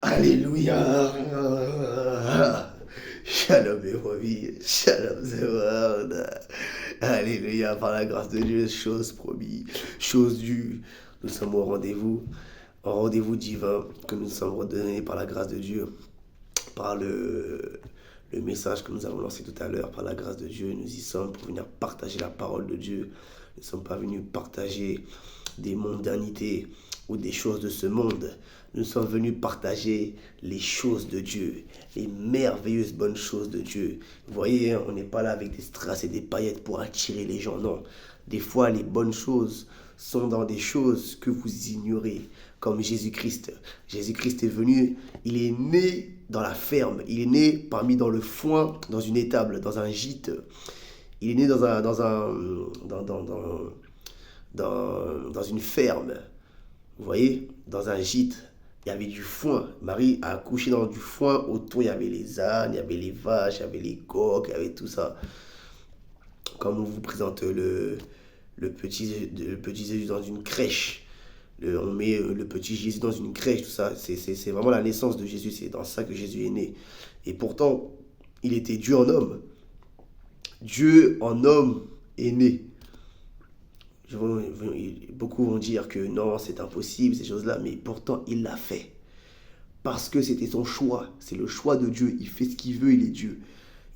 Alléluia. Shalom et shalom the world. Alléluia, par la grâce de Dieu, chose promise, chose due. Nous sommes au rendez-vous, un rendez-vous divin que nous sommes redonnés par la grâce de Dieu, par le message que nous avons lancé tout à l'heure, par la grâce de Dieu. Nous y sommes pour venir partager la parole de Dieu. Nous ne sommes pas venus partager des mondanités ou des choses de ce monde. Nous sommes venus partager les choses de Dieu, les merveilleuses bonnes choses de Dieu. Vous voyez, on n'est pas là avec des strass et des paillettes pour attirer les gens, non. Des fois, les bonnes choses sont dans des choses que vous ignorez, comme Jésus-Christ. Jésus-Christ est venu, il est né dans la ferme, il est né parmi dans le foin, dans une étable, dans un gîte. Il est né dans une ferme, vous voyez, dans un gîte. Il y avait du foin. Marie a accouché dans du foin. Autour, il y avait les ânes, il y avait les vaches, il y avait les coqs, il y avait tout ça. Comme on vous présente le petit Jésus dans une crèche. On met le petit Jésus dans une crèche, tout ça. C'est vraiment la naissance de Jésus. C'est dans ça que Jésus est né. Et pourtant, il était Dieu en homme. Dieu en homme est né. Beaucoup vont dire que non, c'est impossible, ces choses-là, mais pourtant il l'a fait. Parce que c'était son choix, c'est le choix de Dieu, il fait ce qu'il veut, il est Dieu.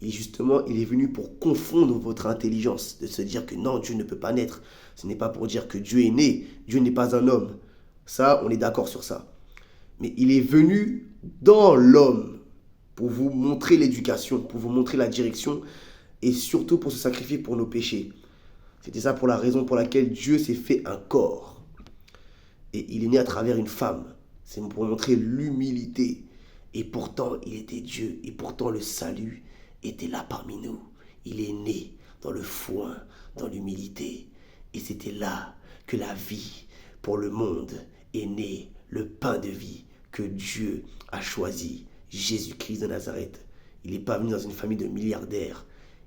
Et justement, il est venu pour confondre votre intelligence, de se dire que non, Dieu ne peut pas naître. Ce n'est pas pour dire que Dieu est né, Dieu n'est pas un homme. Ça, on est d'accord sur ça. Mais il est venu dans l'homme pour vous montrer l'éducation, pour vous montrer la direction et surtout pour se sacrifier pour nos péchés. C'était ça pour la raison pour laquelle Dieu s'est fait un corps. Et il est né à travers une femme. C'est pour montrer l'humilité. Et pourtant, il était Dieu. Et pourtant, le salut était là parmi nous. Il est né dans le foin, dans l'humilité. Et c'était là que la vie pour le monde est née, le pain de vie que Dieu a choisi, Jésus-Christ de Nazareth. Il n'est pas venu dans une famille de milliardaires.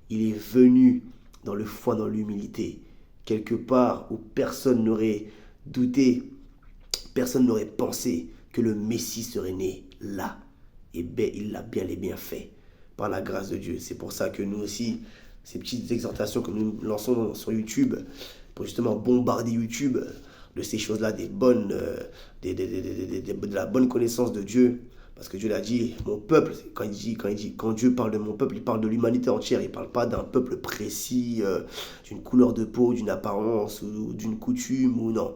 Il est venu dans le foin, dans l'humilité, quelque part où personne n'aurait douté, personne n'aurait pensé que le Messie serait né là. Et bien, il l'a bien et bien fait, par la grâce de Dieu. C'est pour ça que nous aussi, ces petites exhortations que nous lançons sur YouTube, pour justement bombarder YouTube de ces choses-là, des bonnes, de la bonne connaissance de Dieu. Parce que Dieu l'a dit, mon peuple, quand Dieu parle de mon peuple, il parle de l'humanité entière. Il ne parle pas d'un peuple précis, d'une couleur de peau, d'une apparence ou d'une coutume ou non.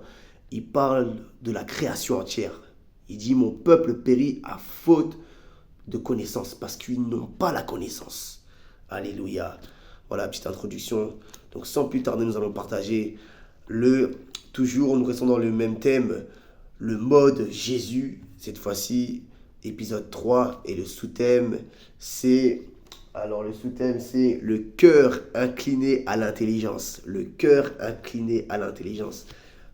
Il parle de la création entière. Il dit, mon peuple périt à faute de connaissance parce qu'ils n'ont pas la connaissance. Alléluia. Voilà, petite introduction. Donc sans plus tarder, nous allons partager toujours, nous restons dans le même thème, le mode Jésus, cette fois-ci, épisode 3, et le sous-thème, c'est le cœur incliné à l'intelligence. Le cœur incliné à l'intelligence.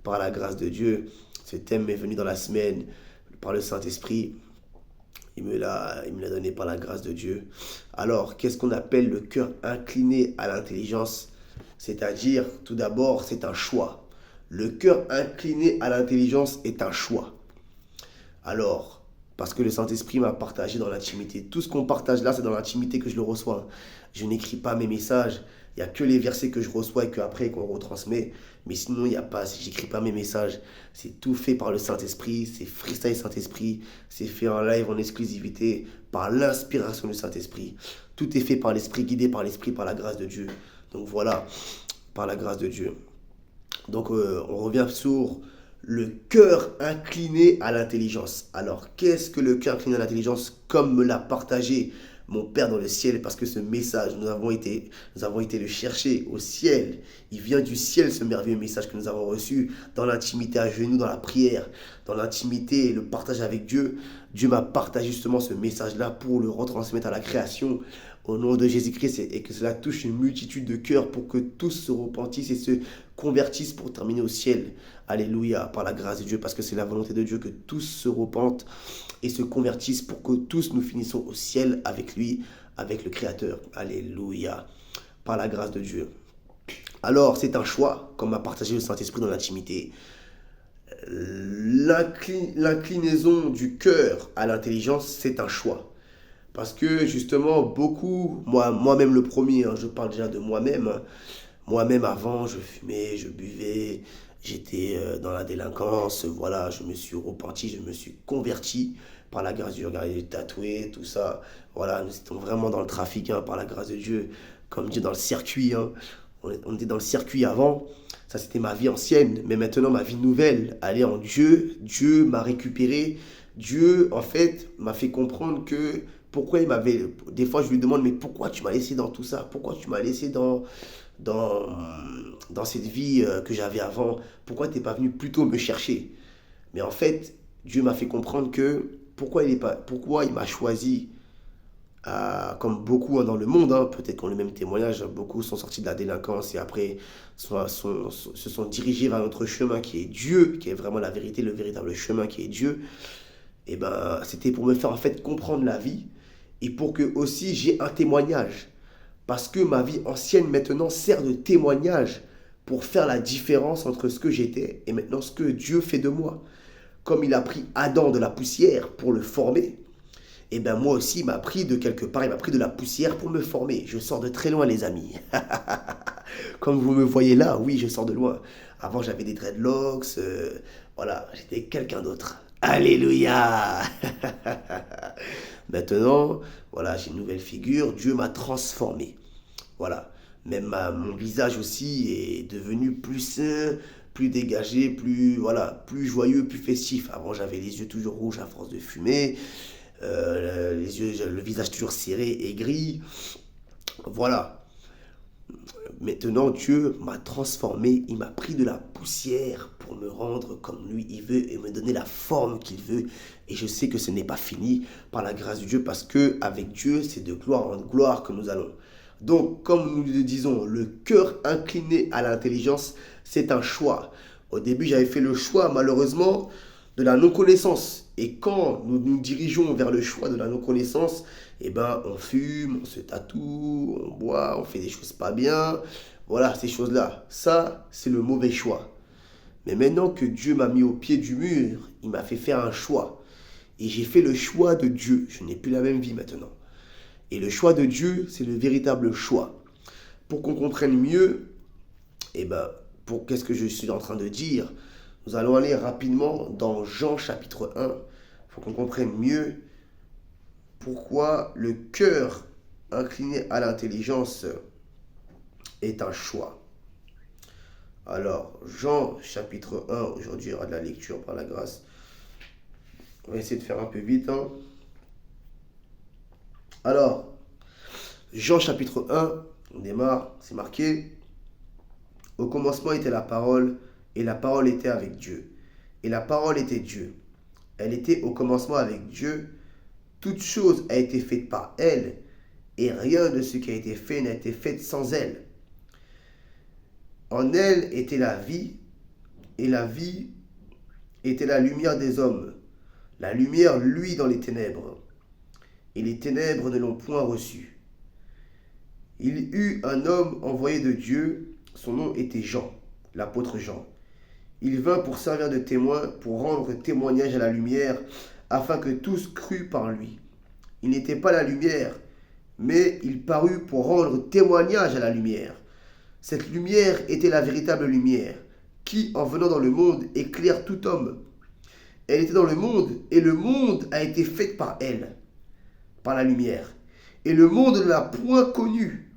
Par la grâce de Dieu, ce thème m'est venu dans la semaine par le Saint-Esprit. Il me l'a donné par la grâce de Dieu. Alors, qu'est-ce qu'on appelle le cœur incliné à l'intelligence? C'est-à-dire, tout d'abord, c'est un choix. Le cœur incliné à l'intelligence est un choix. Alors, parce que le Saint-Esprit m'a partagé dans l'intimité. Tout ce qu'on partage là, c'est dans l'intimité que je le reçois. Je n'écris pas mes messages. Il n'y a que les versets que je reçois et qu'après qu'on retransmet. Mais sinon, il n'y a pas, j'écris pas mes messages. C'est tout fait par le Saint-Esprit. C'est freestyle Saint-Esprit. C'est fait en live, en exclusivité, par l'inspiration du Saint-Esprit. Tout est fait par l'Esprit, guidé par l'Esprit, par la grâce de Dieu. Donc voilà, par la grâce de Dieu. Donc on revient sur le cœur incliné à l'intelligence. Alors, qu'est-ce que le cœur incliné à l'intelligence, comme me l'a partagé mon Père dans le ciel, parce que ce message, nous avons été le chercher au ciel. Il vient du ciel, ce merveilleux message que nous avons reçu dans l'intimité à genoux, dans la prière, dans l'intimité et le partage avec Dieu. Dieu m'a partagé justement ce message-là pour le retransmettre à la création au nom de Jésus-Christ et que cela touche une multitude de cœurs pour que tous se repentissent et se convertissent pour terminer au ciel. Alléluia, par la grâce de Dieu, parce que c'est la volonté de Dieu que tous se repentent et se convertissent pour que tous nous finissons au ciel avec lui, avec le Créateur. Alléluia, par la grâce de Dieu. Alors, c'est un choix, comme a partagé le Saint-Esprit dans l'intimité. L'inclinaison du cœur à l'intelligence, c'est un choix. Parce que justement, beaucoup, moi-même le premier, hein, je parle déjà de moi-même. Hein. Moi-même avant, je fumais, je buvais, j'étais dans la délinquance. Voilà, je me suis repenti, je me suis converti par la grâce de Dieu. Regardez, tatoué, tout ça. Voilà, nous étions vraiment dans le trafic, hein, par la grâce de Dieu. Comme dit dans le circuit, hein. On était dans le circuit avant. Ça, c'était ma vie ancienne. Mais maintenant, ma vie nouvelle, elle est en Dieu. Dieu m'a récupéré. Dieu, en fait, m'a fait comprendre que pourquoi il m'avait... Des fois, je lui demande, mais pourquoi tu m'as laissé dans tout ça? Pourquoi tu m'as laissé dans, dans cette vie que j'avais avant? Pourquoi tu n'es pas venu plus tôt me chercher? Mais en fait, Dieu m'a fait comprendre que pourquoi il m'a choisi, comme beaucoup, hein, dans le monde, hein, peut-être qu'on a le même témoignage, hein, beaucoup sont sortis de la délinquance et après se sont dirigés vers notre chemin qui est Dieu, qui est vraiment la vérité, le véritable chemin qui est Dieu. Et ben, c'était pour me faire en fait comprendre la vie et pour que aussi j'ai un témoignage. Parce que ma vie ancienne maintenant sert de témoignage pour faire la différence entre ce que j'étais et maintenant ce que Dieu fait de moi. Comme il a pris Adam de la poussière pour le former, et bien moi aussi il m'a pris de quelque part, il m'a pris de la poussière pour me former. Je sors de très loin les amis. Comme vous me voyez là, oui je sors de loin. Avant j'avais des dreadlocks, voilà, j'étais quelqu'un d'autre. Alléluia. Maintenant, voilà, j'ai une nouvelle figure, Dieu m'a transformé. Voilà. Même mon visage aussi est devenu plus sain, plus dégagé, plus, voilà, plus joyeux, plus festif. Avant, j'avais les yeux toujours rouges à force de fumer, le visage toujours serré, aigri. Voilà. Maintenant, Dieu m'a transformé, il m'a pris de la poussière pour me rendre comme lui il veut et me donner la forme qu'il veut. Et je sais que ce n'est pas fini par la grâce de Dieu parce que avec Dieu, c'est de gloire en gloire que nous allons. Donc, comme nous le disons, le cœur incliné à l'intelligence, c'est un choix. Au début, j'avais fait le choix, malheureusement, de la non-connaissance. Et quand nous nous dirigeons vers le choix de la non-connaissance, eh ben, on fume, on se tatoue, on boit, on fait des choses pas bien. Voilà, ces choses-là. Ça, c'est le mauvais choix. Mais maintenant que Dieu m'a mis au pied du mur, il m'a fait faire un choix. Et j'ai fait le choix de Dieu. Je n'ai plus la même vie maintenant. Et le choix de Dieu, c'est le véritable choix. Pour qu'on comprenne mieux, eh ben, pour qu'est-ce que je suis en train de dire, nous allons aller rapidement dans Jean chapitre 1. Il faut qu'on comprenne mieux pourquoi le cœur incliné à l'intelligence est un choix. Alors, Jean chapitre 1, aujourd'hui il y aura de la lecture par la grâce. On va essayer de faire un peu vite. Hein. Alors, Jean chapitre 1, on démarre, c'est marqué. Au commencement était la parole, et la parole était avec Dieu. Et la parole était Dieu. Elle était au commencement avec Dieu. Toute chose a été faite par elle, et rien de ce qui a été fait n'a été fait sans elle. En elle était la vie, et la vie était la lumière des hommes. La lumière luit dans les ténèbres, et les ténèbres ne l'ont point reçue. Il y eut un homme envoyé de Dieu, son nom était Jean, l'apôtre Jean. Il vint pour servir de témoin, pour rendre témoignage à la lumière, afin que tous cruent par lui. Il n'était pas la lumière, mais il parut pour rendre témoignage à la lumière. Cette lumière était la véritable lumière, qui, en venant dans le monde, éclaire tout homme. Elle était dans le monde, et le monde a été fait par elle, par la lumière. Et le monde ne l'a point connue.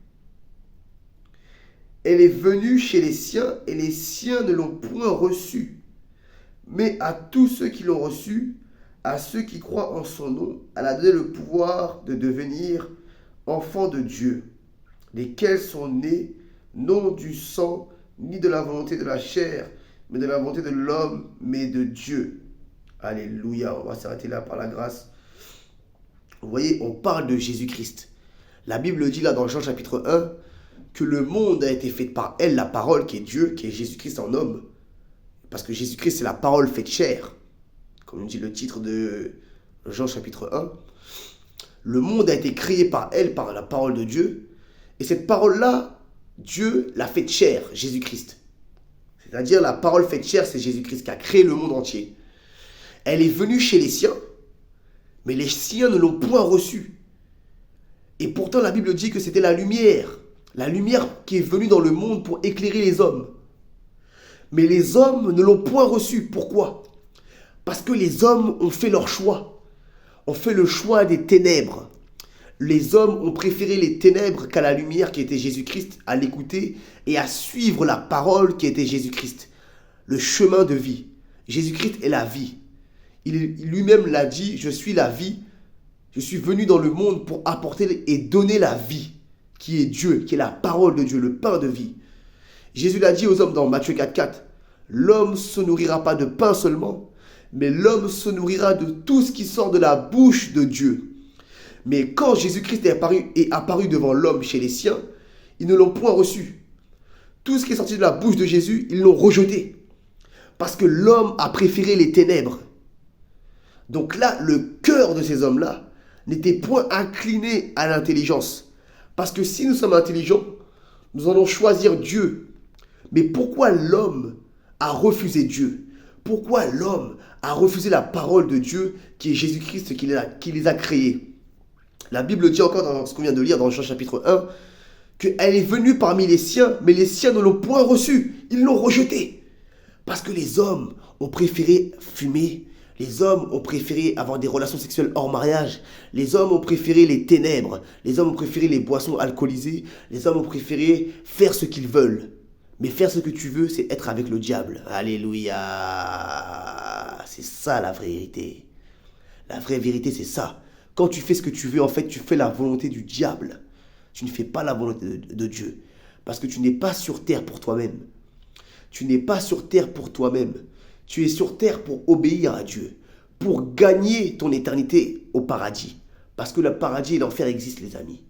Elle est venue chez les siens, et les siens ne l'ont point reçue. Mais à tous ceux qui l'ont reçue, à ceux qui croient en son nom, elle a donné le pouvoir de devenir enfants de Dieu, lesquels sont nés non du sang, ni de la volonté de la chair, mais de la volonté de l'homme, mais de Dieu. Alléluia, on va s'arrêter là par la grâce. Vous voyez, on parle de Jésus-Christ. La Bible dit là dans Jean chapitre 1 que le monde a été fait par elle, la parole qui est Dieu, qui est Jésus-Christ en homme. Parce que Jésus-Christ, c'est la parole faite chair. Comme nous dit le titre de Jean chapitre 1. Le monde a été créé par elle, par la parole de Dieu. Et cette parole-là, Dieu l'a faite chair, Jésus-Christ. C'est-à-dire la parole faite chair, c'est Jésus-Christ qui a créé le monde entier. Elle est venue chez les siens, mais les siens ne l'ont point reçue. Et pourtant la Bible dit que c'était la lumière qui est venue dans le monde pour éclairer les hommes. Mais les hommes ne l'ont point reçue. Pourquoi? Parce que les hommes ont fait leur choix. On fait le choix des ténèbres. Les hommes ont préféré les ténèbres qu'à la lumière qui était Jésus-Christ, à l'écouter et à suivre la parole qui était Jésus-Christ. Le chemin de vie. Jésus-Christ est la vie. Il lui-même l'a dit, je suis la vie. Je suis venu dans le monde pour apporter et donner la vie, qui est Dieu, qui est la parole de Dieu, le pain de vie. Jésus l'a dit aux hommes dans Matthieu 4,4. L'homme ne se nourrira pas de pain seulement, mais l'homme se nourrira de tout ce qui sort de la bouche de Dieu. Mais quand Jésus-Christ est apparu devant l'homme chez les siens, ils ne l'ont point reçu. Tout ce qui est sorti de la bouche de Jésus, ils l'ont rejeté. Parce que l'homme a préféré les ténèbres. Donc là, le cœur de ces hommes-là n'était point incliné à l'intelligence. Parce que si nous sommes intelligents, nous allons choisir Dieu. Mais pourquoi l'homme a refusé Dieu? Pourquoi l'homme a refusé la parole de Dieu qui est Jésus-Christ qui les a créés? La Bible dit encore dans ce qu'on vient de lire dans Jean chapitre 1 qu'elle est venue parmi les siens, mais les siens ne l'ont point reçue. Ils l'ont rejetée. Parce que les hommes ont préféré fumer. Les hommes ont préféré avoir des relations sexuelles hors mariage. Les hommes ont préféré les ténèbres. Les hommes ont préféré les boissons alcoolisées. Les hommes ont préféré faire ce qu'ils veulent. Mais faire ce que tu veux, c'est être avec le diable. Alléluia. C'est ça la vraie vérité. La vraie vérité, c'est ça. Quand tu fais ce que tu veux, en fait, tu fais la volonté du diable. Tu ne fais pas la volonté de Dieu. Parce que tu n'es pas sur terre pour toi-même. Tu n'es pas sur terre pour toi-même. Tu es sur terre pour obéir à Dieu. Pour gagner ton éternité au paradis. Parce que le paradis et l'enfer existent, les amis.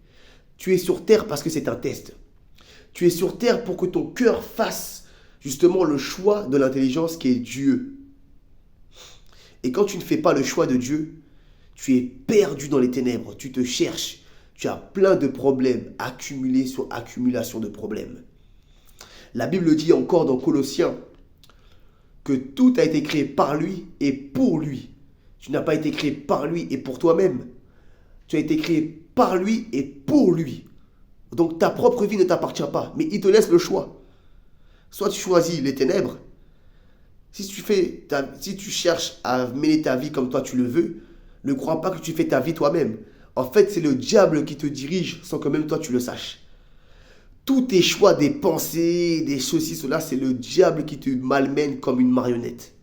Tu es sur terre parce que c'est un test. Tu es sur terre pour que ton cœur fasse justement le choix de l'intelligence qui est Dieu. Et quand tu ne fais pas le choix de Dieu, tu es perdu dans les ténèbres, tu te cherches, tu as plein de problèmes, accumulés sur accumulation de problèmes. La Bible dit encore dans Colossiens que tout a été créé par lui et pour lui. Tu n'as pas été créé par lui et pour toi-même. Tu as été créé par lui et pour lui. Donc ta propre vie ne t'appartient pas, mais il te laisse le choix. Soit tu choisis les ténèbres, si tu cherches à mener ta vie comme toi tu le veux, ne crois pas que tu fais ta vie toi-même. En fait, c'est le diable qui te dirige sans que même toi tu le saches. Tous tes choix, des pensées, des ceci, cela, c'est le diable qui te malmène comme une marionnette.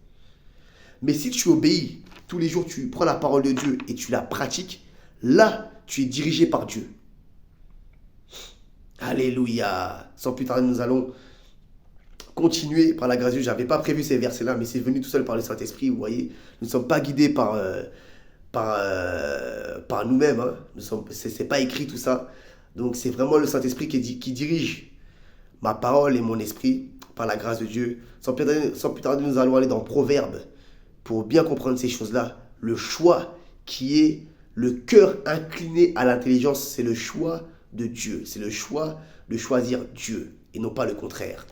Mais si tu obéis, tous les jours tu prends la parole de Dieu et tu la pratiques, là, tu es dirigé par Dieu. Alléluia. Sans plus tarder, nous allons continuer par la grâce de Dieu. Je n'avais pas prévu ces versets-là, mais c'est venu tout seul par le Saint-Esprit. Vous voyez, nous ne sommes pas guidés par nous-mêmes. Hein. C'est pas écrit tout ça. Donc c'est vraiment le Saint-Esprit qui dirige ma parole et mon esprit par la grâce de Dieu. Sans plus tarder, nous allons aller dans Proverbes pour bien comprendre ces choses-là. Le choix qui est le cœur incliné à l'intelligence, c'est le choix de Dieu. C'est le choix de choisir Dieu et non pas le contraire.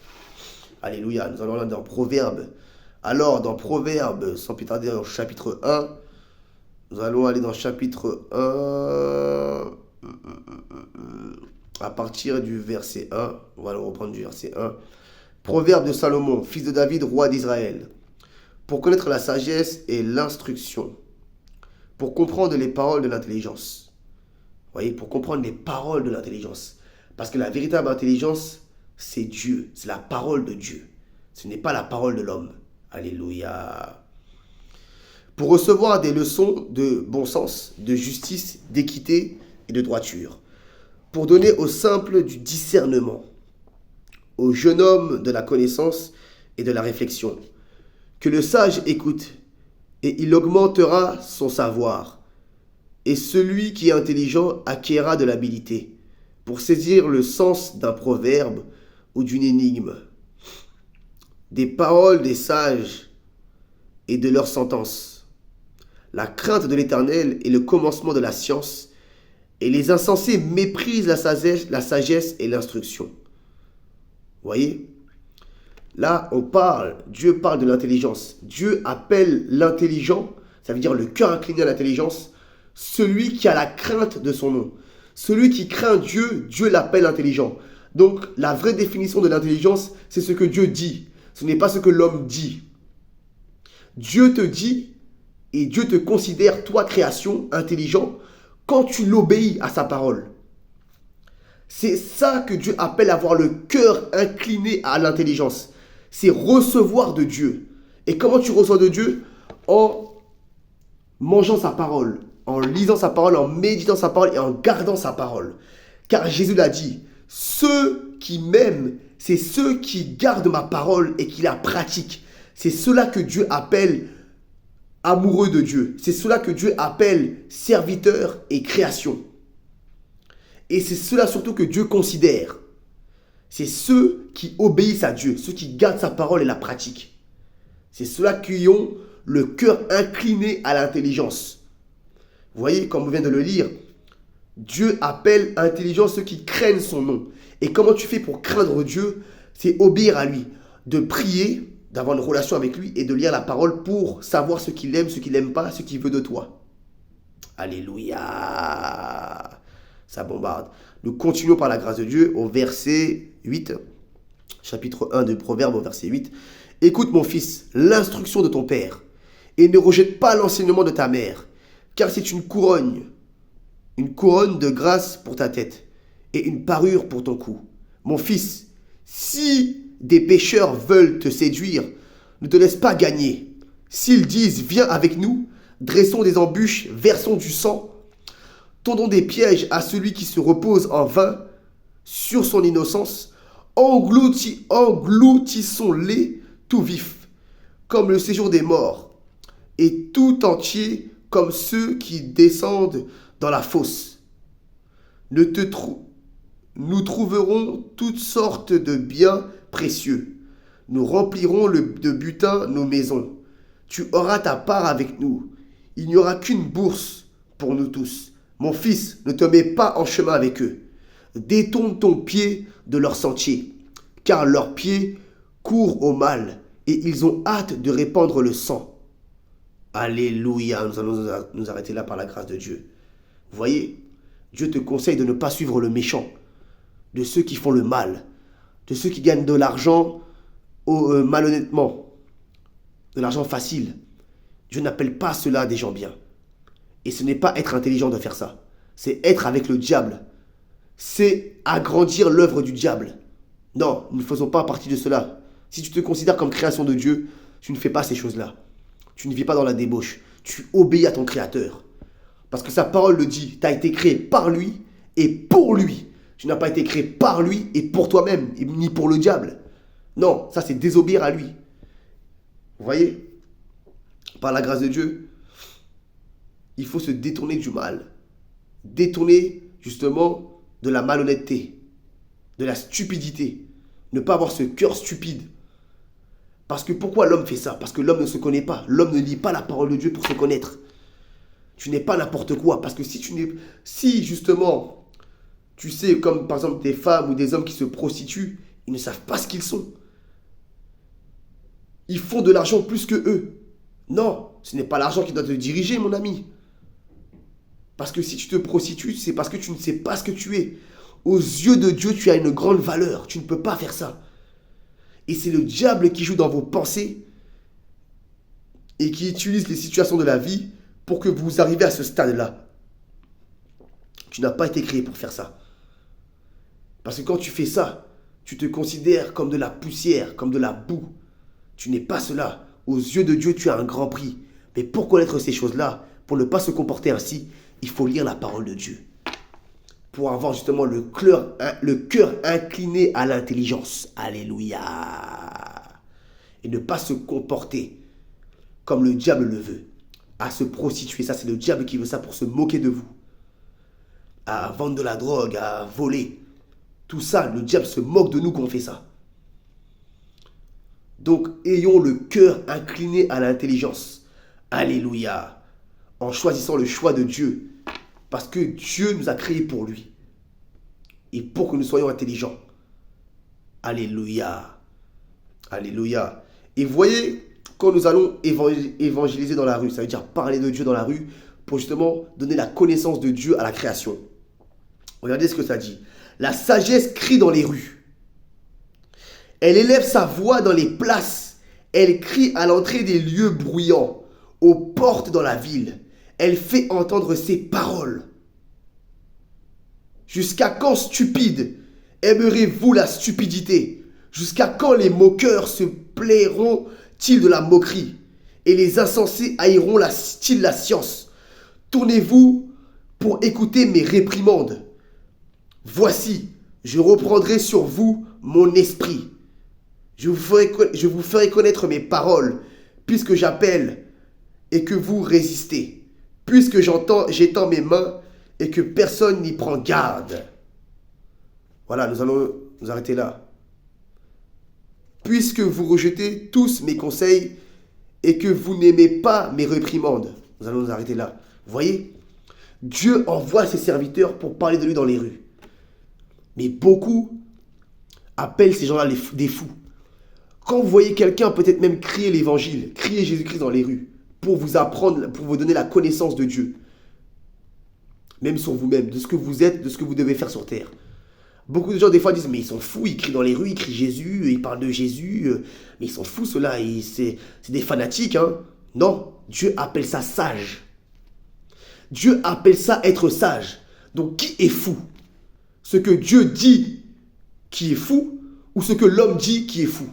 Alléluia. Nous allons aller dans Proverbes. Alors, dans Proverbes, sans plus tarder, au chapitre 1, nous allons aller dans chapitre 1, à partir du verset 1. On va le reprendre du verset 1. Proverbe de Salomon, fils de David, roi d'Israël. Pour connaître la sagesse et l'instruction, pour comprendre les paroles de l'intelligence. Vous voyez, pour comprendre les paroles de l'intelligence. Parce que la véritable intelligence, c'est Dieu, c'est la parole de Dieu. Ce n'est pas la parole de l'homme. Alléluia. Pour recevoir des leçons de bon sens, de justice, d'équité et de droiture. Pour donner aux simples du discernement, au jeune homme de la connaissance et de la réflexion. Que le sage écoute, et il augmentera son savoir. Et celui qui est intelligent acquérera de l'habileté, pour saisir le sens d'un proverbe ou d'une énigme. Des paroles des sages et de leurs sentences. La crainte de l'Éternel est le commencement de la science, et les insensés méprisent la sagesse et l'instruction. Vous voyez, Là, Dieu parle de l'intelligence. Dieu appelle l'intelligent, ça veut dire le cœur incliné à l'intelligence, celui qui a la crainte de son nom. Celui qui craint Dieu, Dieu l'appelle intelligent. Donc, la vraie définition de l'intelligence, c'est ce que Dieu dit. Ce n'est pas ce que l'homme dit. Dieu te dit, et Dieu te considère, toi, création, intelligent, quand tu l'obéis à sa parole. C'est ça que Dieu appelle avoir le cœur incliné à l'intelligence. C'est recevoir de Dieu. Et comment tu reçois de Dieu? En mangeant sa parole, en lisant sa parole, en méditant sa parole et en gardant sa parole. Car Jésus l'a dit, ceux qui m'aiment, c'est ceux qui gardent ma parole et qui la pratiquent. C'est ceux-là que Dieu appelle amoureux de Dieu. C'est ceux-là que Dieu appelle serviteurs et création. Et c'est ceux-là surtout que Dieu considère. C'est ceux qui obéissent à Dieu, ceux qui gardent sa parole et la pratiquent. C'est ceux-là qui ont le cœur incliné à l'intelligence. Vous voyez, comme on vient de le lire, Dieu appelle intelligent ceux qui craignent son nom. Et comment tu fais pour craindre Dieu? C'est obéir à lui, de prier, d'avoir une relation avec lui et de lire la parole pour savoir ce qu'il aime, ce qu'il n'aime pas, ce qu'il veut de toi. Alléluia! Ça bombarde. Nous continuons par la grâce de Dieu au verset 8, chapitre 1 de Proverbes au verset 8. Écoute mon fils, l'instruction de ton père, et ne rejette pas l'enseignement de ta mère, car c'est une couronne de grâce pour ta tête, et une parure pour ton cou. Mon fils, si des pécheurs veulent te séduire, ne te laisse pas gagner. S'ils disent, viens avec nous, dressons des embûches, versons du sang, tendons des pièges à celui qui se repose en vain sur son innocence, engloutissons-les tout vifs, comme le séjour des morts, et tout entier comme ceux qui descendent dans la fosse. Nous trouverons toutes sortes de biens précieux. Nous remplirons de butin nos maisons. Tu auras ta part avec nous. Il n'y aura qu'une bourse pour nous tous. Mon fils, ne te mets pas en chemin avec eux. Détourne ton pied de leur sentier, car leurs pieds courent au mal, et ils ont hâte de répandre le sang. Alléluia, nous allons nous arrêter là par la grâce de Dieu. Vous voyez, Dieu te conseille de ne pas suivre le méchant, de ceux qui font le mal, de ceux qui gagnent de l'argent malhonnêtement, de l'argent facile. Dieu n'appelle pas cela des gens bien. Et ce n'est pas être intelligent de faire ça. C'est être avec le diable. C'est agrandir l'œuvre du diable. Non, nous ne faisons pas partie de cela. Si tu te considères comme création de Dieu, tu ne fais pas ces choses-là. Tu ne vis pas dans la débauche. Tu obéis à ton Créateur. Parce que sa parole le dit. Tu as été créé par lui et pour lui. Tu n'as pas été créé par lui et pour toi-même, ni pour le diable. Non, ça c'est désobéir à lui. Vous voyez? Par la grâce de Dieu, il faut se détourner du mal. Détourner justement de la malhonnêteté, de la stupidité. Ne pas avoir ce cœur stupide. Parce que pourquoi l'homme fait ça? Parce que l'homme ne se connaît pas. L'homme ne lit pas la parole de Dieu pour se connaître. Tu n'es pas n'importe quoi. Parce que si justement, tu sais, comme par exemple des femmes ou des hommes qui se prostituent, ils ne savent pas ce qu'ils sont. Ils font de l'argent plus que eux. Non, ce n'est pas l'argent qui doit te diriger, mon ami. Parce que si tu te prostitues, c'est parce que tu ne sais pas ce que tu es. Aux yeux de Dieu, tu as une grande valeur. Tu ne peux pas faire ça. Et c'est le diable qui joue dans vos pensées et qui utilise les situations de la vie pour que vous arriviez à ce stade-là. Tu n'as pas été créé pour faire ça. Parce que quand tu fais ça, tu te considères comme de la poussière, comme de la boue. Tu n'es pas cela. Aux yeux de Dieu, tu as un grand prix. Mais pour connaître ces choses-là, pour ne pas se comporter ainsi, il faut lire la parole de Dieu. Pour avoir justement le cœur incliné à l'intelligence. Alléluia. Et ne pas se comporter comme le diable le veut. À se prostituer. Ça, c'est le diable qui veut ça pour se moquer de vous. À vendre de la drogue, à voler. Tout ça, le diable se moque de nous quand on fait ça. Donc, ayons le cœur incliné à l'intelligence. Alléluia. En choisissant le choix de Dieu. Parce que Dieu nous a créés pour lui. Et pour que nous soyons intelligents. Alléluia. Alléluia. Et vous voyez, quand nous allons évangéliser dans la rue, ça veut dire parler de Dieu dans la rue, pour justement donner la connaissance de Dieu à la création. Regardez ce que ça dit. La sagesse crie dans les rues. Elle élève sa voix dans les places. Elle crie à l'entrée des lieux bruyants, aux portes dans la ville. Elle fait entendre ses paroles. Jusqu'à quand, stupide, aimerez-vous la stupidité? Jusqu'à quand les moqueurs se plairont-ils de la moquerie? Et les insensés haïront-ils la science? Tournez-vous pour écouter mes réprimandes. Voici, je reprendrai sur vous mon esprit. Je vous ferai connaître mes paroles, puisque j'appelle et que vous résistez. Puisque j'étends mes mains et que personne n'y prend garde. Voilà, nous allons nous arrêter là. Puisque vous rejetez tous mes conseils et que vous n'aimez pas mes réprimandes. Nous allons nous arrêter là. Vous voyez, Dieu envoie ses serviteurs pour parler de lui dans les rues. Mais beaucoup appellent ces gens-là des fous. Quand vous voyez quelqu'un peut-être même crier l'évangile, crier Jésus-Christ dans les rues, pour vous apprendre, pour vous donner la connaissance de Dieu, même sur vous-même, de ce que vous êtes, de ce que vous devez faire sur terre. Beaucoup de gens des fois disent, mais ils sont fous, ils crient dans les rues, ils crient Jésus, ils parlent de Jésus, mais ils sont fous ceux-là, c'est des fanatiques. Hein. Non, Dieu appelle ça sage. Dieu appelle ça être sage. Donc qui est fou? Ce que Dieu dit qui est fou, ou ce que l'homme dit qui est fou?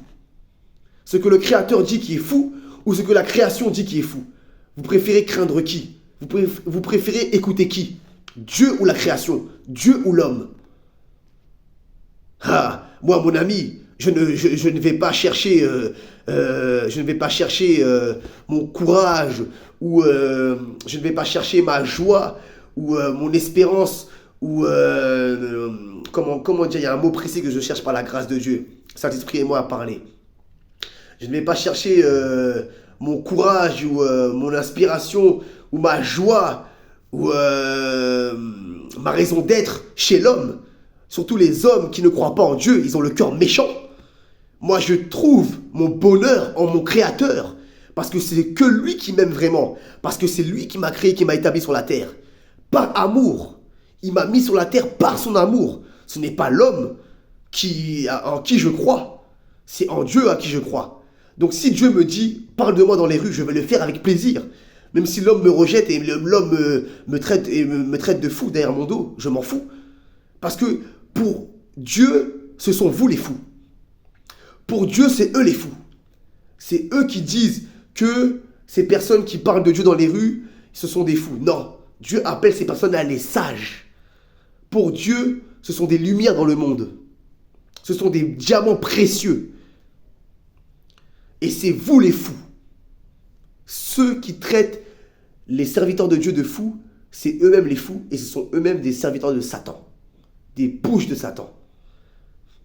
Ce que le Créateur dit qui est fou, ou ce que la création dit qui est fou? Vous préférez craindre qui? Vous préférez écouter qui? Dieu ou la création? Dieu ou l'homme? Ah, moi, mon ami, je ne vais pas chercher, mon courage, ou je ne vais pas chercher ma joie, ou mon espérance, ou comment dire, il y a un mot précis que je cherche par la grâce de Dieu. Saint-Esprit et moi à parler. Je ne vais pas chercher mon courage, ou mon inspiration, ou ma joie, ou ma raison d'être chez l'homme. Surtout les hommes qui ne croient pas en Dieu, ils ont le cœur méchant. Moi, je trouve mon bonheur en mon Créateur, parce que c'est que lui qui m'aime vraiment, parce que c'est lui qui m'a créé, qui m'a établi sur la terre. Par amour, il m'a mis sur la terre par son amour. Ce n'est pas l'homme en qui je crois, c'est en Dieu à qui je crois. Donc si Dieu me dit, parle de moi dans les rues, je vais le faire avec plaisir. Même si l'homme me rejette et l'homme me traite de fou derrière mon dos, je m'en fous. Parce que pour Dieu, ce sont vous les fous. Pour Dieu, c'est eux les fous. C'est eux qui disent que ces personnes qui parlent de Dieu dans les rues, ce sont des fous. Non, Dieu appelle ces personnes-là les sages. Pour Dieu, ce sont des lumières dans le monde. Ce sont des diamants précieux. Et c'est vous les fous. Ceux qui traitent les serviteurs de Dieu de fous, c'est eux-mêmes les fous et ce sont eux-mêmes des serviteurs de Satan. Des bouches de Satan.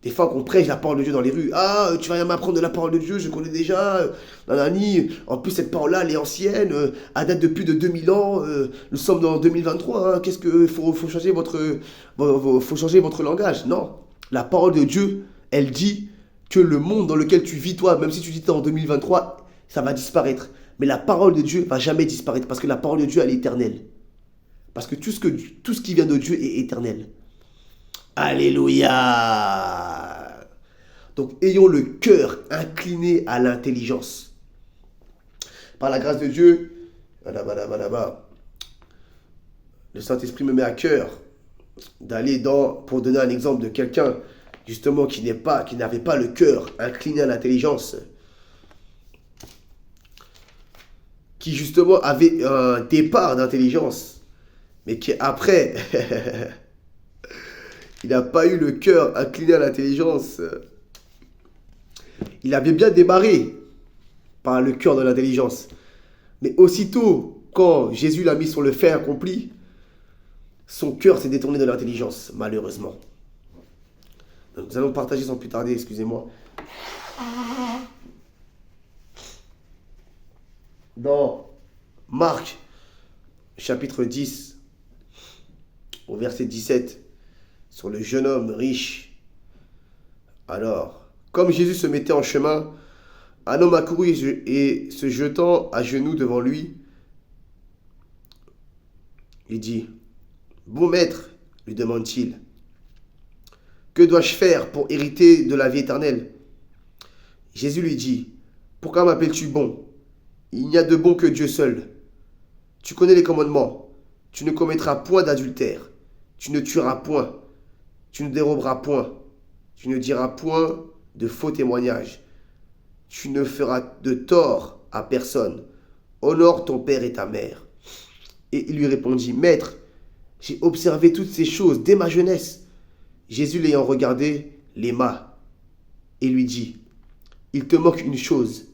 Des fois qu'on prêche la parole de Dieu dans les rues. Ah, tu vas rien m'apprendre de la parole de Dieu, je connais déjà. Nanani. En plus, cette parole-là, elle est ancienne. Elle date de plus de 2000 ans. Nous sommes dans 2023. Hein. Qu'est-ce que faut changer faut changer votre langage. Non. La parole de Dieu, elle dit que le monde dans lequel tu vis, toi, même si tu dis en 2023, ça va disparaître. Mais la parole de Dieu va jamais disparaître parce que la parole de Dieu, elle est éternelle. Parce que tout ce qui vient de Dieu est éternel. Alléluia. Donc, ayons le cœur incliné à l'intelligence. Par la grâce de Dieu, le Saint-Esprit me met à cœur d'aller pour donner un exemple de quelqu'un, justement, qui n'avait pas le cœur incliné à l'intelligence, qui, justement, avait un départ d'intelligence, mais qui, après... Il n'a pas eu le cœur incliné à l'intelligence. Il avait bien démarré par le cœur de l'intelligence. Mais aussitôt, quand Jésus l'a mis sur le fait accompli, son cœur s'est détourné de l'intelligence, malheureusement. Donc, nous allons partager sans plus tarder, excusez-moi. Dans Marc, chapitre 10, au verset 17, sur le jeune homme riche. Alors, comme Jésus se mettait en chemin, Un homme accourut et se jetant à genoux devant lui, il dit, bon maître, lui demande-t-il, que dois-je faire pour hériter de la vie éternelle? Jésus lui dit, pourquoi m'appelles-tu bon? Il n'y a de bon que Dieu seul. Tu connais les commandements. Tu ne commettras point d'adultère. Tu ne tueras point. Tu ne déroberas point. Tu ne diras point de faux témoignages. Tu ne feras de tort à personne. Honore ton père et ta mère. Et il lui répondit, Maître, j'ai observé toutes ces choses dès ma jeunesse. Jésus l'ayant regardé, l'aima et lui dit, il te manque une chose.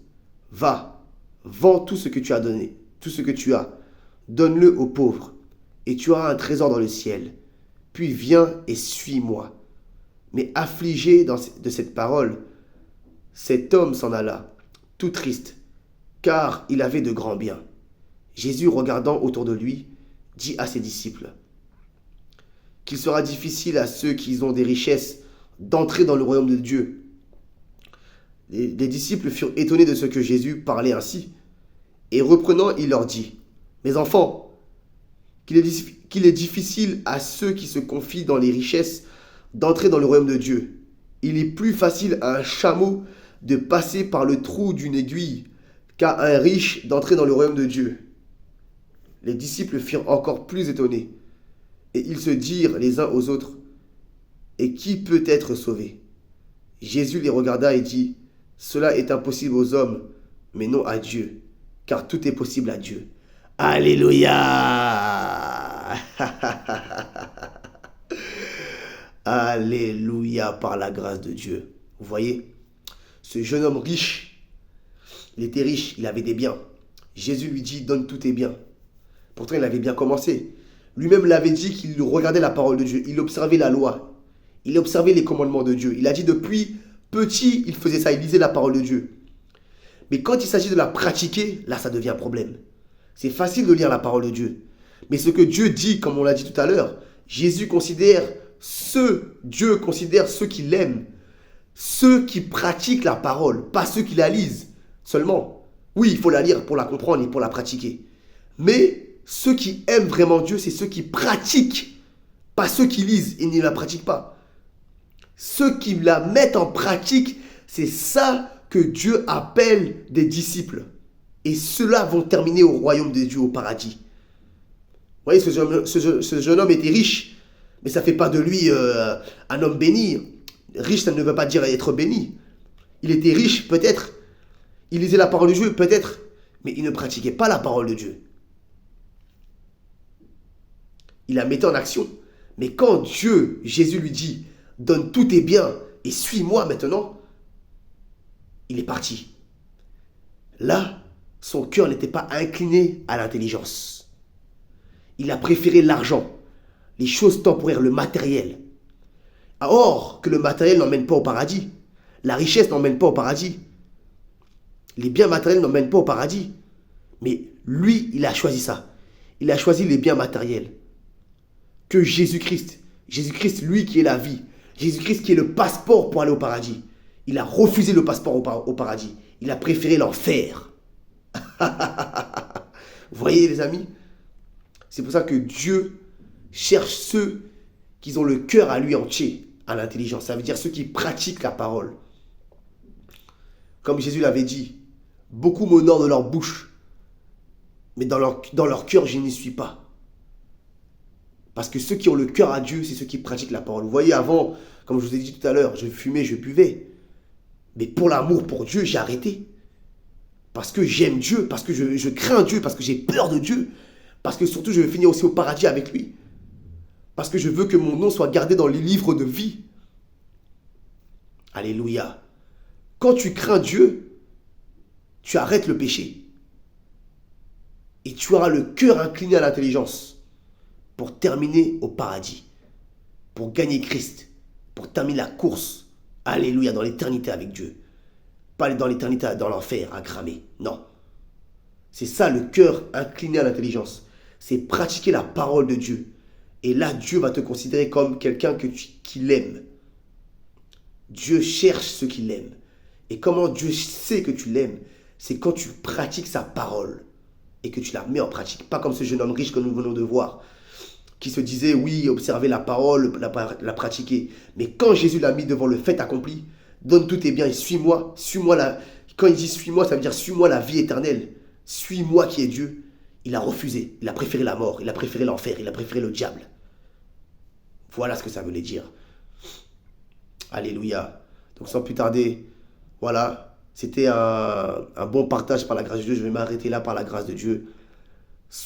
Va, vends tout ce que tu as donné, tout ce que tu as. Donne-le aux pauvres, et tu auras un trésor dans le ciel. Puis viens et suis-moi. Mais affligé de cette parole, cet homme s'en alla, tout triste, car il avait de grands biens. Jésus, regardant autour de lui, dit à ses disciples, qu'il sera difficile à ceux qui ont des richesses d'entrer dans le royaume de Dieu. Les disciples furent étonnés de ce que Jésus parlait ainsi. Et reprenant, il leur dit, mes enfants, qu'il est difficile à ceux qui se confient dans les richesses d'entrer dans le royaume de Dieu. Il est plus facile à un chameau de passer par le trou d'une aiguille qu'à un riche d'entrer dans le royaume de Dieu. Les disciples furent encore plus étonnés, et ils se dirent les uns aux autres, et qui peut être sauvé? Jésus les regarda et dit, cela est impossible aux hommes, mais non à Dieu, car tout est possible à Dieu. Alléluia. Alléluia par la grâce de Dieu. Vous voyez, ce jeune homme riche, il était riche, il avait des biens. Jésus lui dit, donne tous tes biens. Pourtant, il avait bien commencé. Lui-même l'avait dit qu'il regardait la parole de Dieu. Il observait la loi. Il observait les commandements de Dieu. Il a dit depuis petit, il faisait ça. Il lisait la parole de Dieu. Mais quand il s'agit de la pratiquer, là, ça devient un problème. C'est facile de lire la parole de Dieu. Mais ce que Dieu dit, comme on l'a dit tout à l'heure, Dieu considère ceux qu'il aime, ceux qui pratiquent la parole, pas ceux qui la lisent seulement. Oui, il faut la lire pour la comprendre et pour la pratiquer. Mais ceux qui aiment vraiment Dieu, c'est ceux qui pratiquent, pas ceux qui lisent et ne la pratiquent pas. Ceux qui la mettent en pratique, c'est ça que Dieu appelle des disciples. Et ceux-là vont terminer au royaume de Dieu, au paradis. Vous voyez, ce jeune homme était riche, mais ça ne fait pas de lui un homme béni. Riche, ça ne veut pas dire être béni. Il était riche, peut-être. Il lisait la parole de Dieu, peut-être. Mais il ne pratiquait pas la parole de Dieu. Il la mettait en action. Mais quand Jésus lui dit, donne tous tes biens et suis-moi maintenant, il est parti. Là, son cœur n'était pas incliné à l'intelligence. Il a préféré l'argent, les choses temporaires, le matériel. Or, que le matériel n'emmène pas au paradis. La richesse n'emmène pas au paradis. Les biens matériels n'emmènent pas au paradis. Mais lui, il a choisi ça. Il a choisi les biens matériels. Que Jésus-Christ, lui qui est la vie, Jésus-Christ qui est le passeport pour aller au paradis. Il a refusé le passeport au paradis. Il a préféré l'enfer. Vous voyez les amis? C'est pour ça que Dieu cherche ceux qui ont le cœur à lui entier, à l'intelligence. Ça veut dire ceux qui pratiquent la parole. Comme Jésus l'avait dit, beaucoup m'honorent de leur bouche, mais dans leur cœur, je n'y suis pas. Parce que ceux qui ont le cœur à Dieu, c'est ceux qui pratiquent la parole. Vous voyez, avant, comme je vous ai dit tout à l'heure, je fumais, je buvais. Mais pour l'amour pour Dieu, j'ai arrêté. Parce que j'aime Dieu, parce que je crains Dieu, parce que j'ai peur de Dieu. Parce que surtout, je veux finir aussi au paradis avec lui. Parce que je veux que mon nom soit gardé dans les livres de vie. Alléluia. Quand tu crains Dieu, tu arrêtes le péché. Et tu auras le cœur incliné à l'intelligence pour terminer au paradis, pour gagner Christ, pour terminer la course. Alléluia, dans l'éternité avec Dieu. Pas aller dans l'éternité, dans l'enfer, à cramer. Non. C'est ça le cœur incliné à l'intelligence. C'est pratiquer la parole de Dieu. Et là, Dieu va te considérer comme quelqu'un qu'il aime. Dieu cherche ceux qu'il aime. Et comment Dieu sait que tu l'aimes? C'est quand tu pratiques sa parole et que tu la mets en pratique. Pas comme ce jeune homme riche que nous venons de voir, qui se disait, oui, observer la parole, la pratiquer. Mais quand Jésus l'a mis devant le fait accompli, donne tous tes biens et suis-moi. Suis-moi la... Quand il dit suis-moi, ça veut dire suis-moi la vie éternelle. Suis-moi qui est Dieu. Il a refusé. Il a préféré la mort. Il a préféré l'enfer. Il a préféré le diable. Voilà ce que ça voulait dire. Alléluia. Donc sans plus tarder, voilà. C'était un bon partage par la grâce de Dieu. Je vais m'arrêter là par la grâce de Dieu.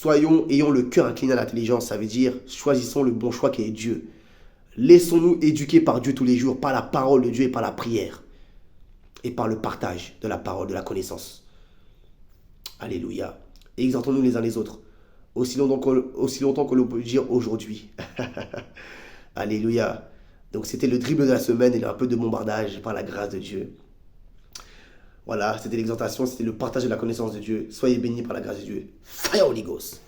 Ayons le cœur incliné à l'intelligence, ça veut dire choisissons le bon choix qui est Dieu. Laissons-nous éduquer par Dieu tous les jours, par la parole de Dieu et par la prière. Et par le partage de la parole, de la connaissance. Alléluia. Et exhortons-nous les uns les autres. Aussi longtemps que l'on peut dire aujourd'hui. Alléluia. Donc c'était le dribble de la semaine et un peu de bombardage par la grâce de Dieu. Voilà, c'était l'exhortation, c'était le partage de la connaissance de Dieu. Soyez bénis par la grâce de Dieu. Fire Holy Ghost.